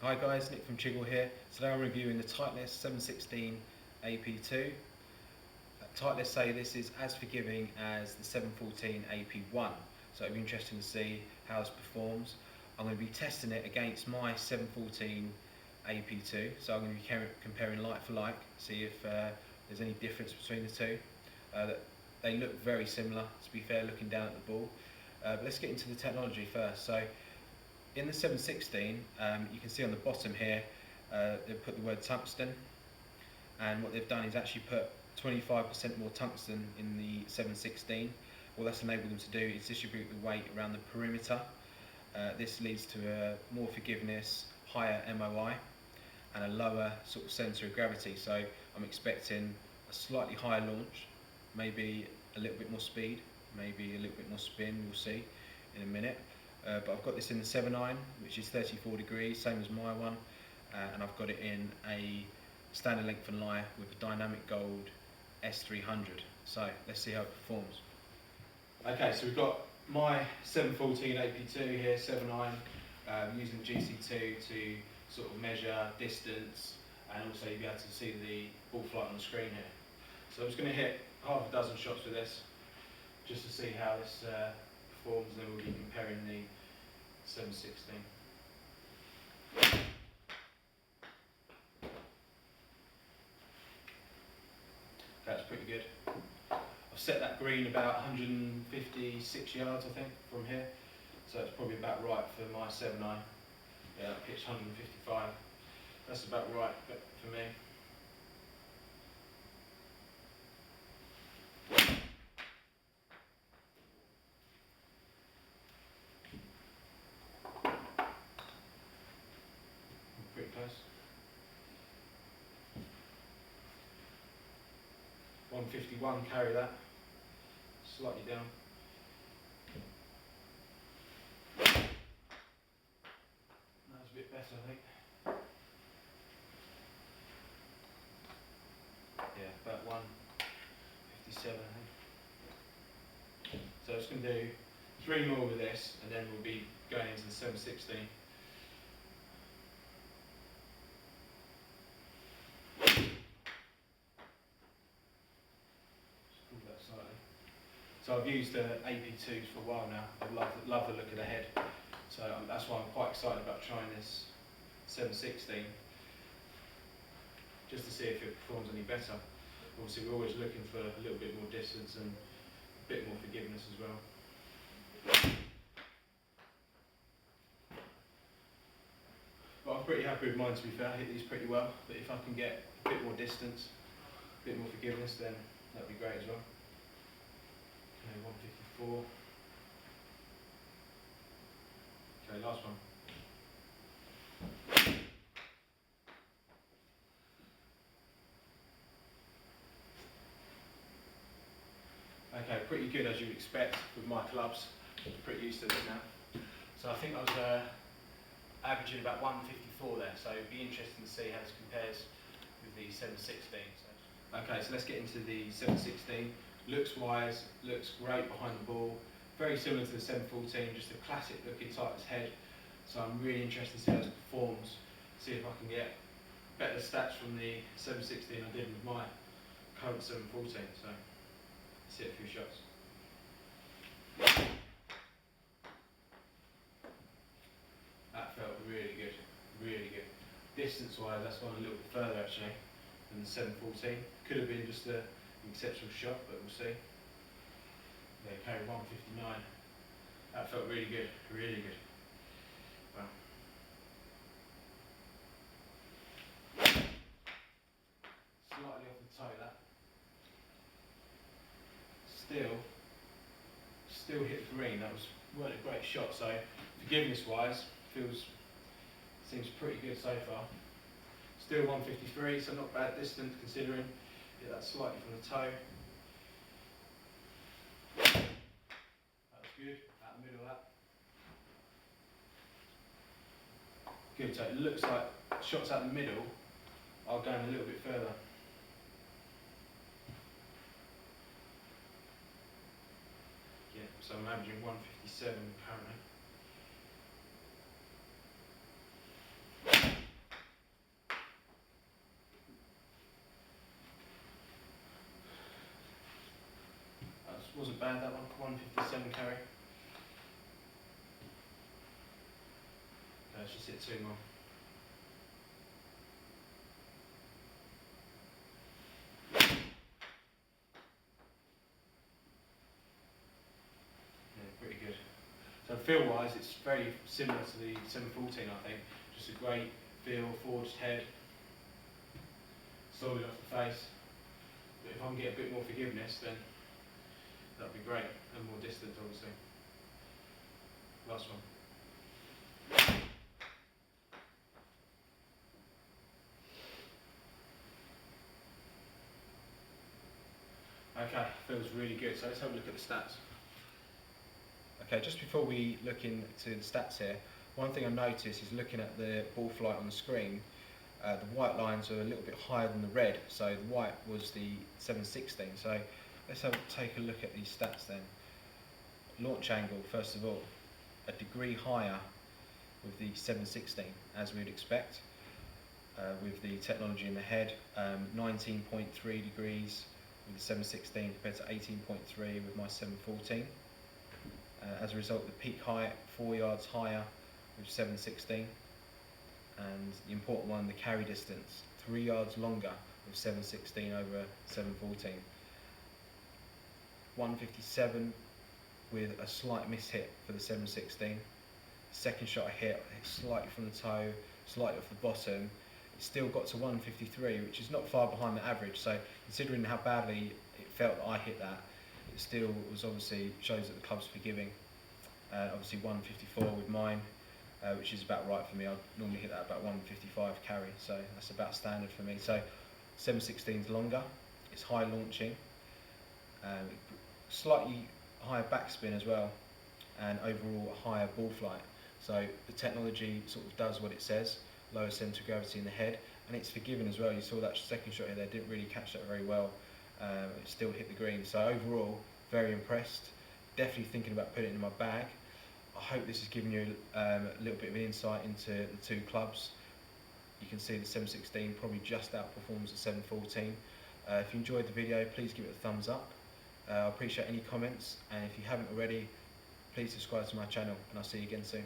Hi guys, Nick from Chigwell here. Today I'm reviewing the Titleist 716 AP2. Titleist say this is as forgiving as the 714 AP1, so it'll be interesting to see how this performs. I'm going to be testing it against my 714 AP2, so I'm going to be comparing like for like, see if there's any difference between the two. They look very similar, to be fair, looking down at the ball. But let's get into the technology first. So, in the 716, you can see on the bottom here, they've put the word tungsten, and what they've done is actually put 25% more tungsten in the 716. What that's enabled them to do is distribute the weight around the perimeter. This leads to more forgiveness, higher MOI, and a lower sort of centre of gravity. So I'm expecting a slightly higher launch, maybe a little bit more speed, maybe a little bit more spin, we'll see in a minute. But I've got this in the 7.9, which is 34 degrees, same as my one, and I've got it in a standard length and lie with a dynamic gold S300. So let's see how it performs. Okay, so we've got my 714 AP2 here, 7.9, using GC2 to sort of measure distance, and also you'll be able to see the ball flight on the screen here. So I'm just going to hit half a dozen shots with this, just to see how this performs, and then we'll be comparing the 716. That's pretty good. I've set that green about 156 yards, I think, from here. So it's probably about right for my 7.9. Yeah, that pitch 155. That's about right for me. Pretty close. 151, carry that. Slightly down. That's a bit better, I think. Yeah, about 157, I think. So I'm just going to do 3 more with this, and then we'll be going into the 716. So I've used AP2s for a while now. I love the look of the head. So that's why I'm quite excited about trying this 716, just to see if it performs any better. Obviously we're always looking for a little bit more distance and a bit more forgiveness as well. But I'm pretty happy with mine, to be fair. I hit these pretty well, but if I can get a bit more distance, a bit more forgiveness, then that'd be great as well. 154. Okay, last one. Okay, pretty good as you'd expect with my clubs. I'm pretty used to this now. So I think I was averaging about 154 there, so it'd be interesting to see how this compares with the 716. Okay, so let's get into the 716. Looks wise, looks great behind the ball, very similar to the 714, just a classic looking Titeist head. So I'm really interested to see how this performs, see if I can get better stats from the 716 I did with my current 714. So let's hit a few shots. That felt really good, really good. Distance wise, that's gone a little bit further actually than the 714. Could have been just an exceptional shot, but we'll see. They carried 159. That felt really good, really good. Wow. Slightly off the toe, that. Still hit the green. That weren't a great shot. So forgiveness wise, seems pretty good so far. Still 153, so not bad distance considering. Yeah, that's slightly from the toe. That's good, out the middle of that. Good, so it looks like shots out the middle are going a little bit further. Yeah, so I'm averaging 157 currently. wasn't bad that one, 157 carry. Let's just hit 2 more. Yeah, pretty good. So feel wise it's very similar to the 714 I think. Just a great feel, forged head, solid off the face. But if I can get a bit more forgiveness then that'd be great, and more distance obviously. Last one. Okay, feels really good. So let's have a look at the stats. Okay, just before we look into the stats here, one thing I noticed is looking at the ball flight on the screen, the white lines are a little bit higher than the red. So the white was the 716. So let's take a look at these stats then. Launch angle, first of all, a degree higher with the 716, as we would expect, with the technology in the head, 19.3 degrees with the 716 compared to 18.3 with my 714. As a result, the peak height 4 yards higher with 716, and the important one, the carry distance 3 yards longer with 716 over 714. 157 with a slight miss hit for the 716. Second shot I hit slightly from the toe, slightly off the bottom. It still got to 153, which is not far behind the average. So considering how badly it felt that I hit that, it still was obviously shows that the club's forgiving. Obviously 154 with mine, which is about right for me. I normally hit that about 155 carry, so that's about standard for me. So 716 is longer, it's high launching, slightly higher backspin as well, and overall a higher ball flight. So the technology sort of does what it says, lower centre of gravity in the head, and it's forgiving as well. You saw that second shot here there, didn't really catch that very well. It still hit the green. So overall, very impressed. Definitely thinking about putting it in my bag. I hope this has given you a little bit of an insight into the two clubs. You can see the 716 probably just outperforms the 714. If you enjoyed the video, please give it a thumbs up. I appreciate any comments, and if you haven't already, please subscribe to my channel, and I'll see you again soon.